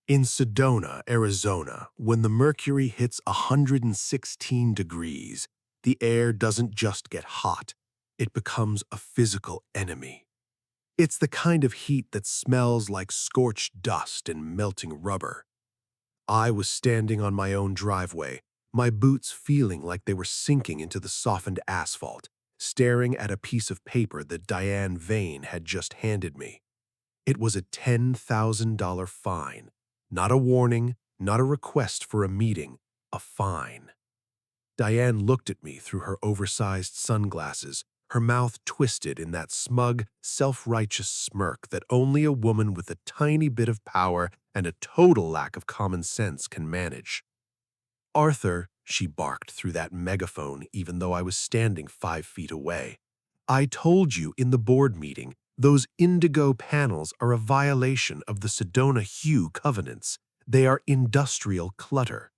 In Sedona, Arizona, when the mercury hits 116 degrees, the air doesn't just get hot, it becomes a physical enemy. It's the kind of heat that smells like scorched dust and melting rubber. I was standing on my own driveway, my boots feeling like they were sinking into the softened asphalt, staring at a piece of paper that Diane Vane had just handed me. It was a $10,000 fine. Not a warning, not a request for a meeting, a fine. Diane looked at me through her oversized sunglasses, her mouth twisted in that smug, self-righteous smirk that only a woman with a tiny bit of power and a total lack of common sense can manage. "Arthur," she barked through that megaphone even though I was standing 5 feet away. "I told you in the board meeting, those indigo panels are a violation of the Sedona Hue covenants. They are industrial clutter.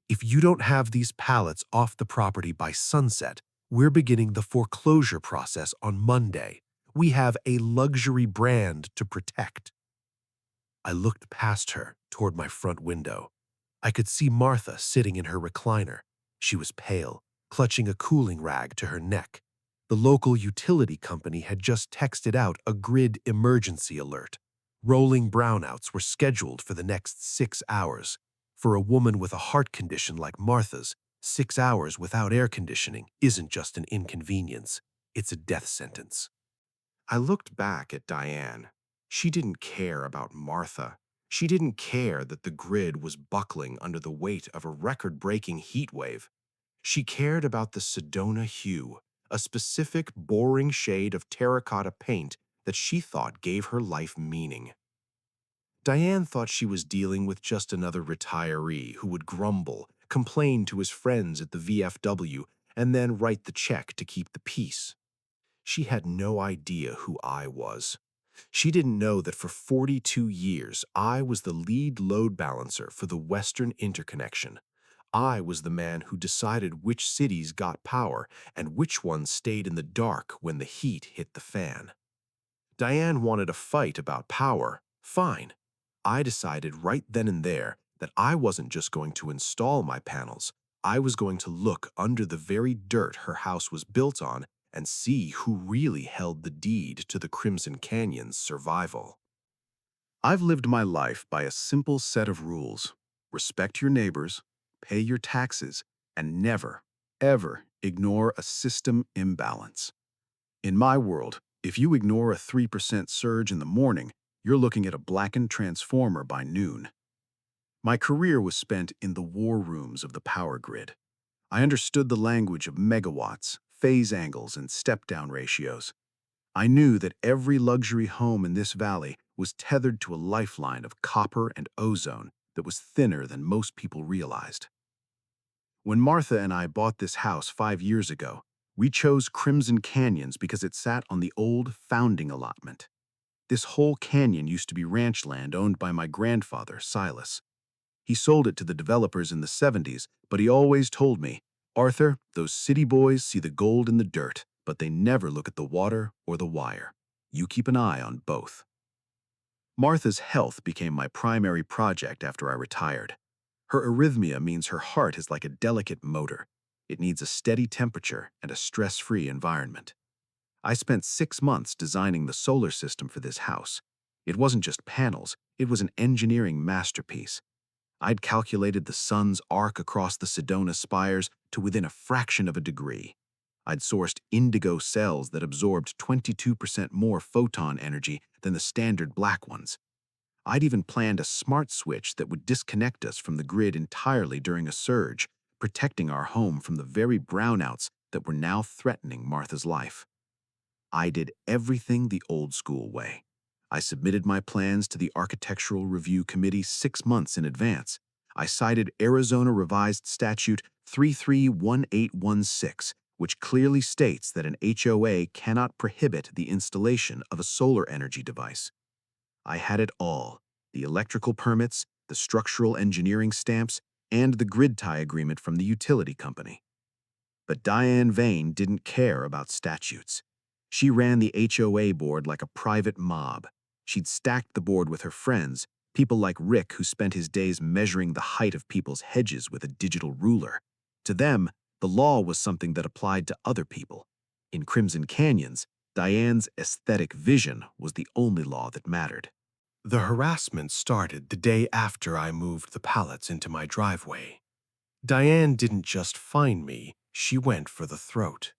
If you don't have these pallets off the property by sunset, we're beginning the foreclosure process on Monday. We have a luxury brand to protect." I looked past her toward my front window. I could see Martha sitting in her recliner. She was pale, clutching a cooling rag to her neck. The local utility company had just texted out a grid emergency alert. Rolling brownouts were scheduled for the next 6 hours. For a woman with a heart condition like Martha's, 6 hours without air conditioning isn't just an inconvenience, it's a death sentence. I looked back at Diane. She didn't care about Martha. She didn't care that the grid was buckling under the weight of a record-breaking heat wave. She cared about the Sedona hue, a specific, boring shade of terracotta paint that she thought gave her life meaning. Diane thought she was dealing with just another retiree who would grumble, complain to his friends at the VFW, and then write the check to keep the peace. She had no idea who I was. She didn't know that for 42 years, I was the lead load balancer for the Western Interconnection. I was the man who decided which cities got power and which ones stayed in the dark when the heat hit the fan. Diane wanted a fight about power. Fine. I decided right then and there that I wasn't just going to install my panels. I was going to look under the very dirt her house was built on and see who really held the deed to the Crimson Canyons' survival. I've lived my life by a simple set of rules. Respect your neighbors, pay your taxes, and never, ever ignore a system imbalance. In my world, if you ignore a 3% surge in the morning, you're looking at a blackened transformer by noon. My career was spent in the war rooms of the power grid. I understood the language of megawatts, phase angles, and step-down ratios. I knew that every luxury home in this valley was tethered to a lifeline of copper and ozone that was thinner than most people realized. When Martha and I bought this house 5 years ago, we chose Crimson Canyons because it sat on the old founding allotment. This whole canyon used to be ranch land owned by my grandfather, Silas. He sold it to the developers in the 70s, but he always told me, "Arthur, those city boys see the gold in the dirt, but they never look at the water or the wire. You keep an eye on both." Martha's health became my primary project after I retired. Her arrhythmia means her heart is like a delicate motor. It needs a steady temperature and a stress-free environment. I spent 6 months designing the solar system for this house. It wasn't just panels, it was an engineering masterpiece. I'd calculated the sun's arc across the Sedona spires to within a fraction of a degree. I'd sourced indigo cells that absorbed 22% more photon energy than the standard black ones. I'd even planned a smart switch that would disconnect us from the grid entirely during a surge, protecting our home from the very brownouts that were now threatening Martha's life. I did everything the old-school way. I submitted my plans to the Architectural Review Committee 6 months in advance. I cited Arizona Revised Statute 331816, which clearly states that an HOA cannot prohibit the installation of a solar energy device. I had it all: the electrical permits, the structural engineering stamps, and the grid tie agreement from the utility company. But Diane Vane didn't care about statutes. She ran the HOA board like a private mob. She'd stacked the board with her friends, People like Rick, who spent his days measuring the height of people's hedges with a digital ruler. To them, the law was something that applied to other people. In Crimson Canyons, Diane's aesthetic vision was the only law that mattered. The harassment started the day after I moved the pallets into my driveway. Diane didn't just find me, she went for the throat.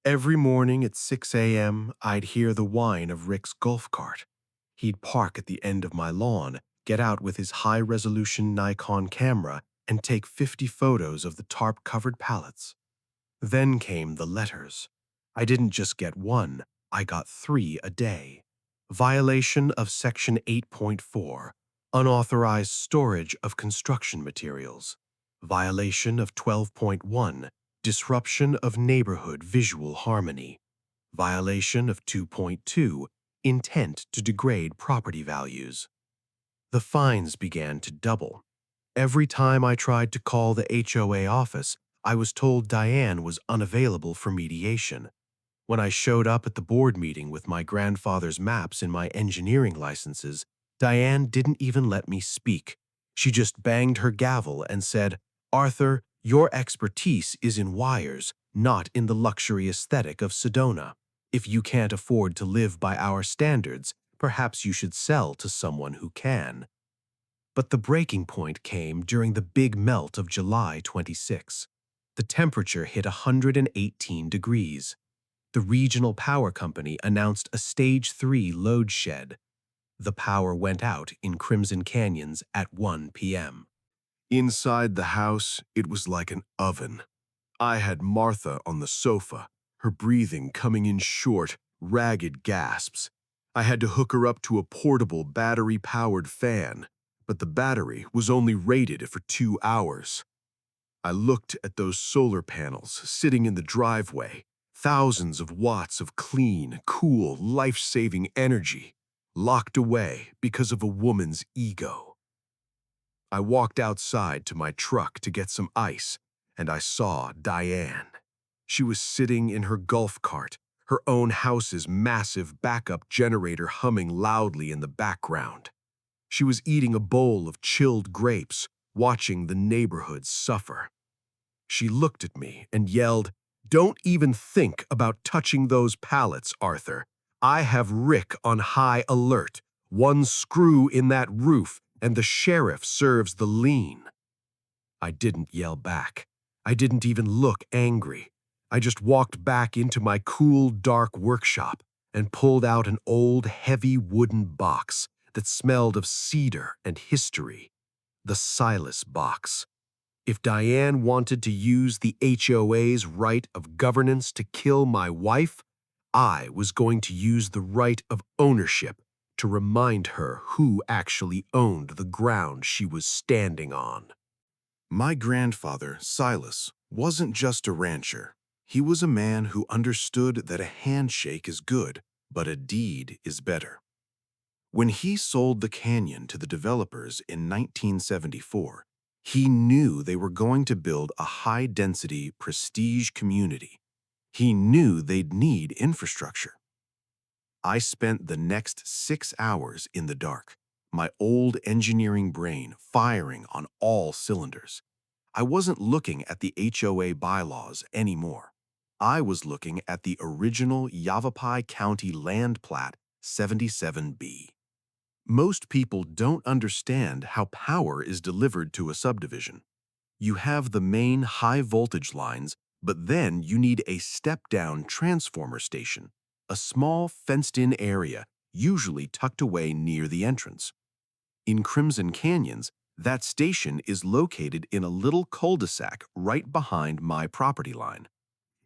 Every morning at 6 a.m., I'd hear the whine of Rick's golf cart. He'd park at the end of my lawn, get out with his high-resolution Nikon camera, and take 50 photos of the tarp-covered pallets. Then came the letters. I didn't just get one, I got 3 a day. Violation of Section 8.4, unauthorized storage of construction materials. Violation of 12.1, disruption of neighborhood visual harmony. Violation of 2.2, intent to degrade property values. The fines began to double. Every time I tried to call the HOA office, I was told Diane was unavailable for mediation. When I showed up at the board meeting with my grandfather's maps and my engineering licenses, Diane didn't even let me speak. She just banged her gavel and said, "Arthur, your expertise is in wires, not in the luxury aesthetic of Sedona. If you can't afford to live by our standards, perhaps you should sell to someone who can." But the breaking point came during the big melt of July 26. The temperature hit 118 degrees. The regional power company announced a Stage 3 load shed. The power went out in Crimson Canyons at 1 p.m. Inside the house, it was like an oven. I had Martha on the sofa, her breathing coming in short, ragged gasps. I had to hook her up to a portable battery-powered fan, but the battery was only rated for 2 hours. I looked at those solar panels sitting in the driveway, thousands of watts of clean, cool, life-saving energy, locked away because of a woman's ego. I walked outside to my truck to get some ice, and I saw Diane. She was sitting in her golf cart, her own house's massive backup generator humming loudly in the background. She was eating a bowl of chilled grapes, watching the neighborhood suffer. She looked at me and yelled, "Don't even think about touching those pallets, Arthur. I have Rick on high alert. One screw in that roof, and the sheriff serves the lien." I didn't yell back. I didn't even look angry. I just walked back into my cool, dark workshop and pulled out an old, heavy wooden box that smelled of cedar and history. The Silas box. If Diane wanted to use the HOA's right of governance to kill my wife, I was going to use the right of ownership to remind her who actually owned the ground she was standing on. My grandfather, Silas, wasn't just a rancher. He was a man who understood that a handshake is good, but a deed is better. When he sold the canyon to the developers in 1974, he knew they were going to build a high-density, prestige community. He knew they'd need infrastructure. I spent the next 6 hours in the dark, my old engineering brain firing on all cylinders. I wasn't looking at the HOA bylaws anymore. I was looking at the original Yavapai County Land Plat 77B. Most people don't understand how power is delivered to a subdivision. You have the main high-voltage lines, but then you need a step-down transformer station, a small fenced-in area, usually tucked away near the entrance. In Crimson Canyons, that station is located in a little cul-de-sac right behind my property line.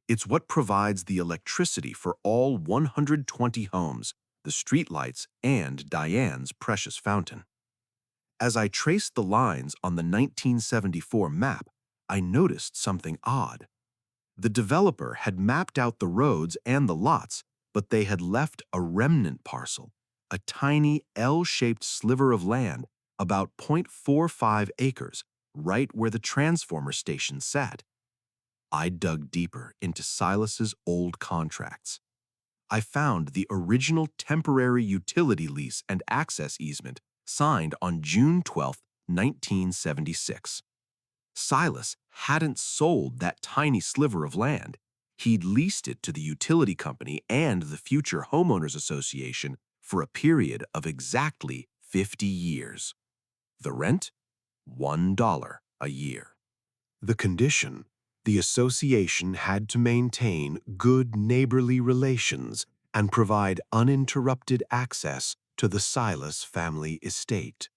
It's what provides the electricity for all 120 homes, the streetlights, and Diane's precious fountain. As I traced the lines on the 1974 map, I noticed something odd. The developer had mapped out the roads and the lots, but they had left a remnant parcel, a tiny L-shaped sliver of land about 0.45 acres, right where the transformer station sat. I dug deeper into Silas's old contracts. I found the original temporary utility lease and access easement signed on June 12, 1976. Silas hadn't sold that tiny sliver of land. He'd leased it to the utility company and the Future Homeowners Association for a period of exactly 50 years. The rent? $1 a year. The condition? The association had to maintain good neighborly relations and provide uninterrupted access to the Silas family estate.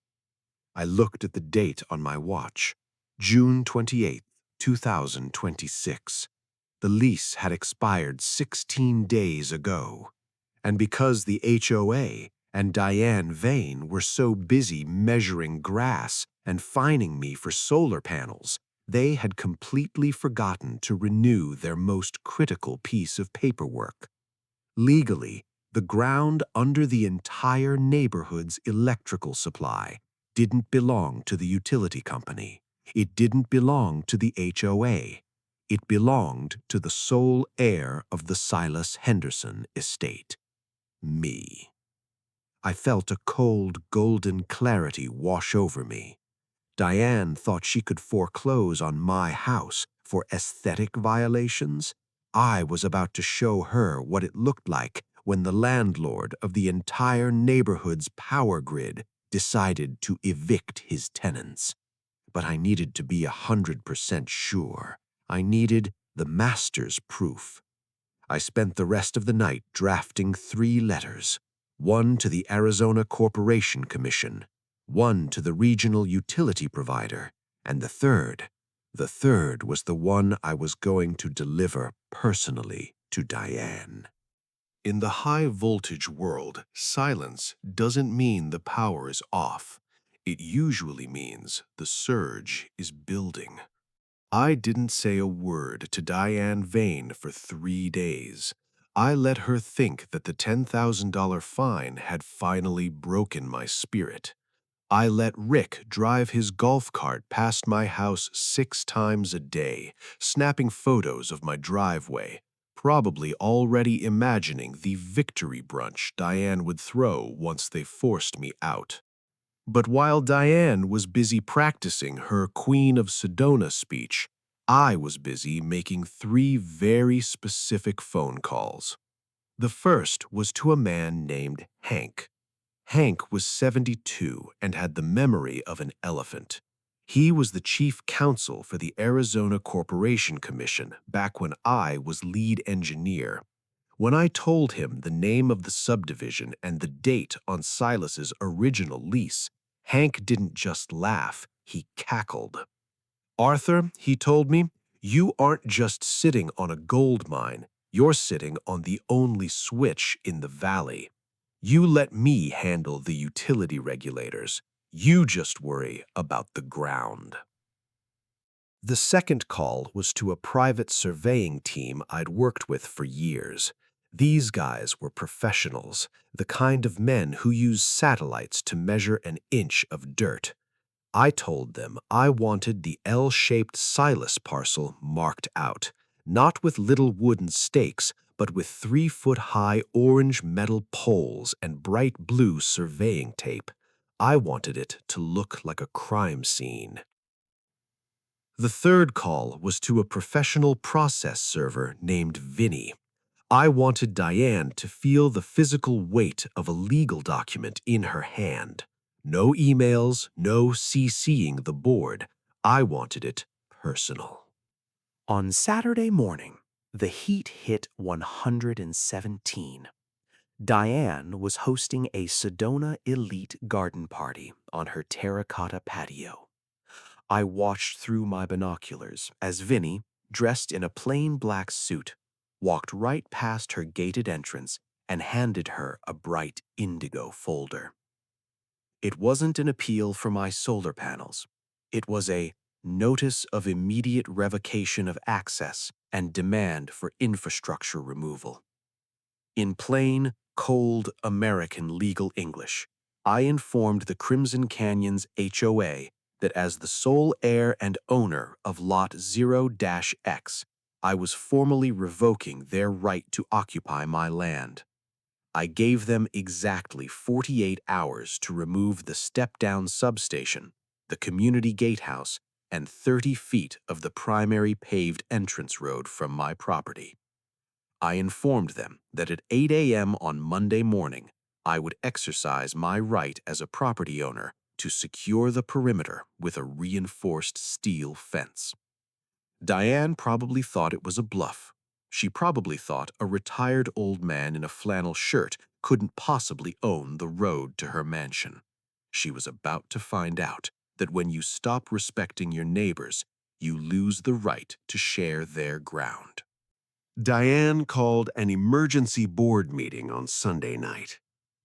I looked at the date on my watch, June 28, 2026. The lease had expired 16 days ago, and because the HOA and Diane Vane were so busy measuring grass and fining me for solar panels, they had completely forgotten to renew their most critical piece of paperwork. Legally, the ground under the entire neighborhood's electrical supply didn't belong to the utility company. It didn't belong to the HOA. It belonged to the sole heir of the Silas Henderson estate, me. I felt a cold, golden clarity wash over me. Diane thought she could foreclose on my house for aesthetic violations. I was about to show her what it looked like when the landlord of the entire neighborhood's power grid decided to evict his tenants. But I needed to be 100% sure. I needed the master's proof. I spent the rest of the night drafting 3 letters, one to the Arizona Corporation Commission, one to the regional utility provider, and the third was the one I was going to deliver personally to Diane. In the high-voltage world, silence doesn't mean the power is off. It usually means the surge is building. I didn't say a word to Diane Vane for 3 days. I let her think that the $10,000 fine had finally broken my spirit. I let Rick drive his golf cart past my house 6 times a day, snapping photos of my driveway, probably already imagining the victory brunch Diane would throw once they forced me out. But while Diane was busy practicing her Queen of Sedona speech, I was busy making 3 very specific phone calls. The first was to a man named Hank. Hank was 72 and had the memory of an elephant. He was the chief counsel for the Arizona Corporation Commission back when I was lead engineer. When I told him the name of the subdivision and the date on Silas's original lease, Hank didn't just laugh, he cackled. "Arthur," he told me, "you aren't just sitting on a gold mine, you're sitting on the only switch in the valley. You let me handle the utility regulators. You just worry about the ground." The second call was to a private surveying team I'd worked with for years. These guys were professionals, the kind of men who use satellites to measure an inch of dirt. I told them I wanted the L-shaped Silas parcel marked out, not with little wooden stakes, but with 3-foot-high orange metal poles and bright blue surveying tape. I wanted it to look like a crime scene. The third call was to a professional process server named Vinny. I wanted Diane to feel the physical weight of a legal document in her hand. No emails, no CCing the board. I wanted it personal. On Saturday morning, the heat hit 117. Diane was hosting a Sedona elite garden party on her terracotta patio. I watched through my binoculars as Vinny, dressed in a plain black suit, walked right past her gated entrance and handed her a bright indigo folder. It wasn't an appeal for my solar panels. It was a notice of immediate revocation of access and demand for infrastructure removal. In plain, cold American legal English, I informed the Crimson Canyons HOA that as the sole heir and owner of Lot 0-X, I was formally revoking their right to occupy my land. I gave them exactly 48 hours to remove the step-down substation, the community gatehouse, and 30 feet of the primary paved entrance road from my property. I informed them that at 8 a.m. on Monday morning, I would exercise my right as a property owner to secure the perimeter with a reinforced steel fence. Diane probably thought it was a bluff. She probably thought a retired old man in a flannel shirt couldn't possibly own the road to her mansion. She was about to find out that when you stop respecting your neighbors, you lose the right to share their ground. Diane called an emergency board meeting on Sunday night.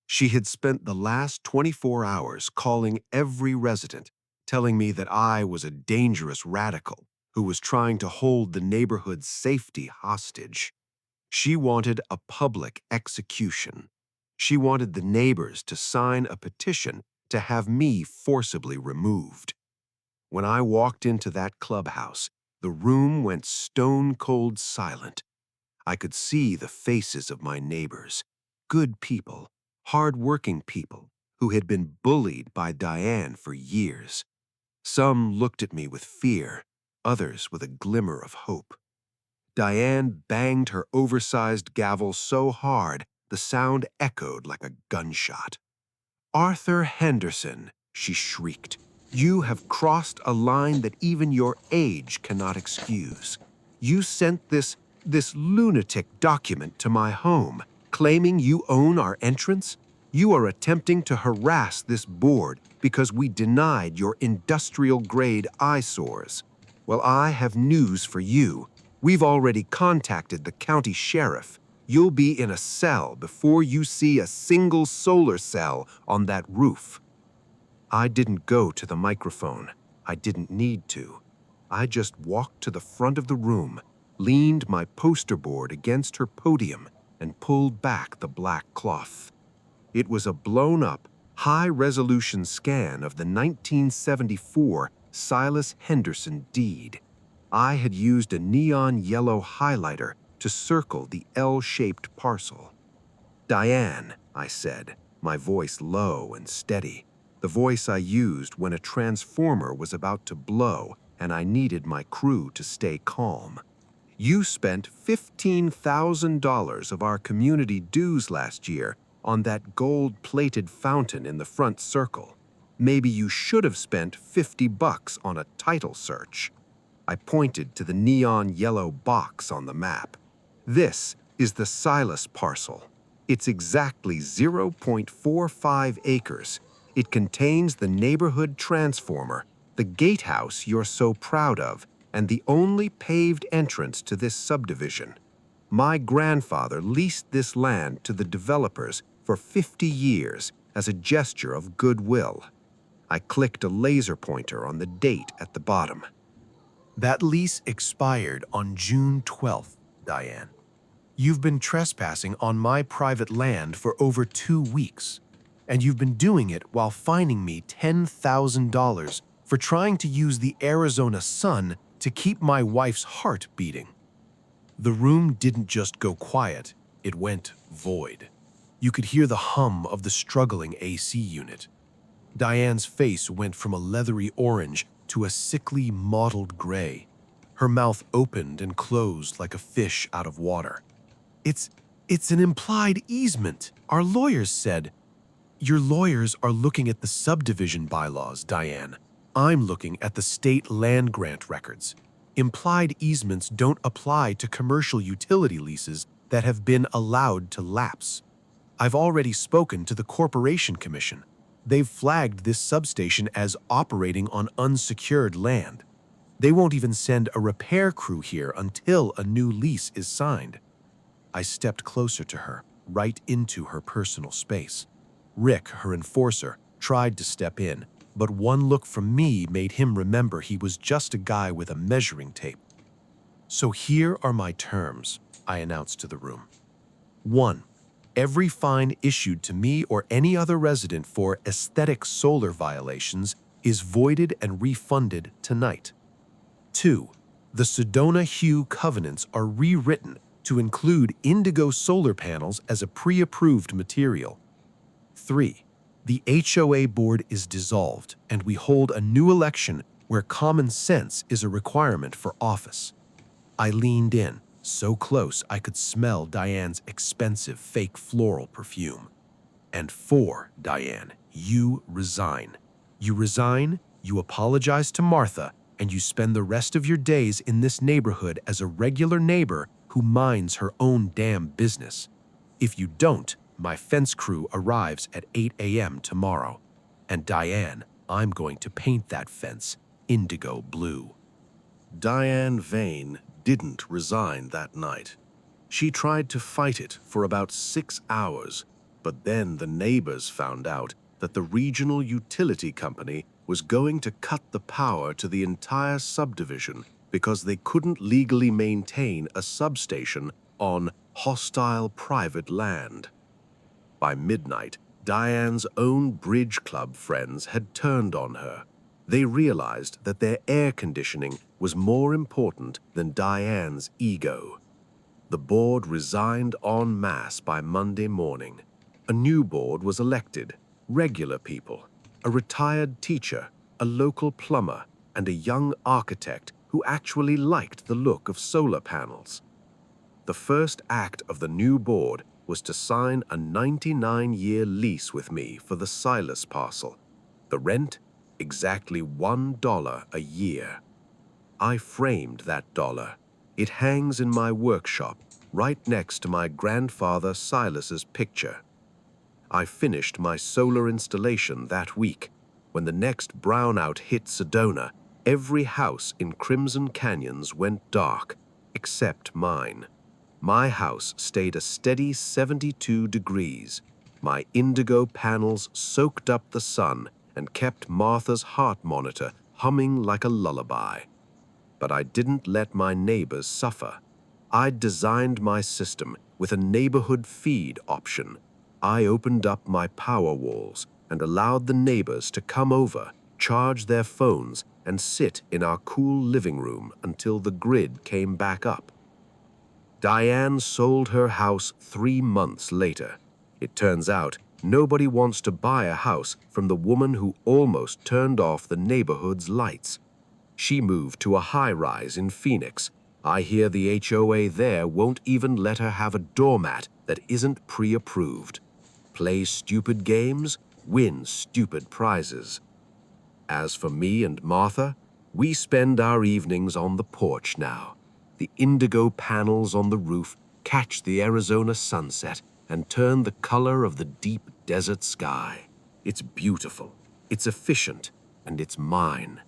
She had spent the last 24 hours calling every resident, telling me that I was a dangerous radical who was trying to hold the neighborhood's safety hostage. She wanted a public execution. She wanted the neighbors to sign a petition to have me forcibly removed. When I walked into that clubhouse, the room went stone-cold silent. I could see the faces of my neighbors, good people, hard-working people who had been bullied by Diane for years. Some looked at me with fear, others with a glimmer of hope. Diane banged her oversized gavel so hard the sound echoed like a gunshot. "Arthur Henderson," she shrieked, "you have crossed a line that even your age cannot excuse. You sent this lunatic document to my home, claiming you own our entrance. You are attempting to harass this board because we denied your industrial-grade eyesores. Well, I have news for you. We've already contacted the county sheriff. You'll be in a cell before you see a single solar cell on that roof." I didn't go to the microphone. I didn't need to. I just walked to the front of the room, leaned my poster board against her podium, and pulled back the black cloth. It was a blown-up, high-resolution scan of the 1974 Silas Henderson deed. I had used a neon yellow highlighter to circle the L-shaped parcel. "Diane," I said, my voice low and steady, the voice I used when a transformer was about to blow and I needed my crew to stay calm. "You spent $15,000 of our community dues last year on that gold-plated fountain in the front circle. Maybe you should have spent $50 on a title search." I pointed to the neon yellow box on the map. "This is the Silas parcel. It's exactly 0.45 acres. It contains the neighborhood transformer, the gatehouse you're so proud of, and the only paved entrance to this subdivision. My grandfather leased this land to the developers for 50 years as a gesture of goodwill." I clicked a laser pointer on the date at the bottom. "That lease expired on June 12th, Diane. You've been trespassing on my private land for over 2 weeks, and you've been doing it while fining me $10,000 for trying to use the Arizona sun to keep my wife's heart beating." The room didn't just go quiet, it went void. You could hear the hum of the struggling AC unit. Diane's face went from a leathery orange to a sickly, mottled gray. Her mouth opened and closed like a fish out of water. It's an implied easement, our lawyers said." "Your lawyers are looking at the subdivision bylaws, Diane. I'm looking at the state land grant records. Implied easements don't apply to commercial utility leases that have been allowed to lapse. I've already spoken to the Corporation Commission. They've flagged this substation as operating on unsecured land. They won't even send a repair crew here until a new lease is signed." I stepped closer to her, right into her personal space. Rick, her enforcer, tried to step in, but one look from me made him remember he was just a guy with a measuring tape. "So here are my terms," I announced to the room. 1. Every fine issued to me or any other resident for aesthetic solar violations is voided and refunded tonight. 2. The Sedona Hue covenants are rewritten to include indigo solar panels as a pre-approved material. 3. The HOA board is dissolved, and we hold a new election where common sense is a requirement for office. I leaned in, so close I could smell Diane's expensive fake floral perfume. And 4, Diane, you resign. You resign, you apologize to Martha, and you spend the rest of your days in this neighborhood as a regular neighbor who minds her own damn business. If you don't, my fence crew arrives at 8 a.m. tomorrow. And Diane, I'm going to paint that fence indigo blue. Diane Vane didn't resign that night. She tried to fight it for about 6 hours, but then the neighbors found out that the regional utility company was going to cut the power to the entire subdivision because they couldn't legally maintain a substation on hostile private land. By midnight, Diane's own bridge club friends had turned on her. They realized that their air conditioning was more important than Diane's ego. The board resigned en masse by Monday morning. A new board was elected, regular people, a retired teacher, a local plumber, and a young architect who actually liked the look of solar panels. The first act of the new board was to sign a 99-year lease with me for the Silas parcel. The rent, exactly $1 a year. I framed that dollar. It hangs in my workshop, right next to my grandfather Silas's picture. I finished my solar installation that week. When the next brownout hit Sedona, every house in Crimson Canyons went dark, except mine. My house stayed a steady 72 degrees. My indigo panels soaked up the sun and kept Martha's heart monitor humming like a lullaby. But I didn't let my neighbors suffer. I'd designed my system with a neighborhood feed option. I opened up my power walls and allowed the neighbors to come over, charge their phones, and sit in our cool living room until the grid came back up. Diane sold her house 3 months later. It turns out nobody wants to buy a house from the woman who almost turned off the neighborhood's lights. She moved to a high-rise in Phoenix. I hear the HOA there won't even let her have a doormat that isn't pre-approved. Play stupid games, win stupid prizes. As for me and Martha, we spend our evenings on the porch now. The indigo panels on the roof catch the Arizona sunset and turn the color of the deep desert sky. It's beautiful, it's efficient, and it's mine.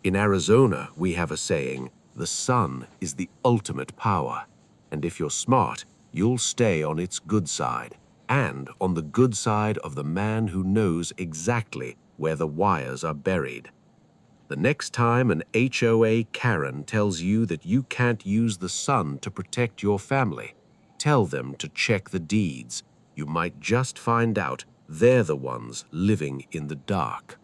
In Arizona, we have a saying, the sun is the ultimate power, and if you're smart, you'll stay on its good side, and on the good side of the man who knows exactly where the wires are buried. The next time an HOA Karen tells you that you can't use the sun to protect your family, tell them to check the deeds. You might just find out they're the ones living in the dark.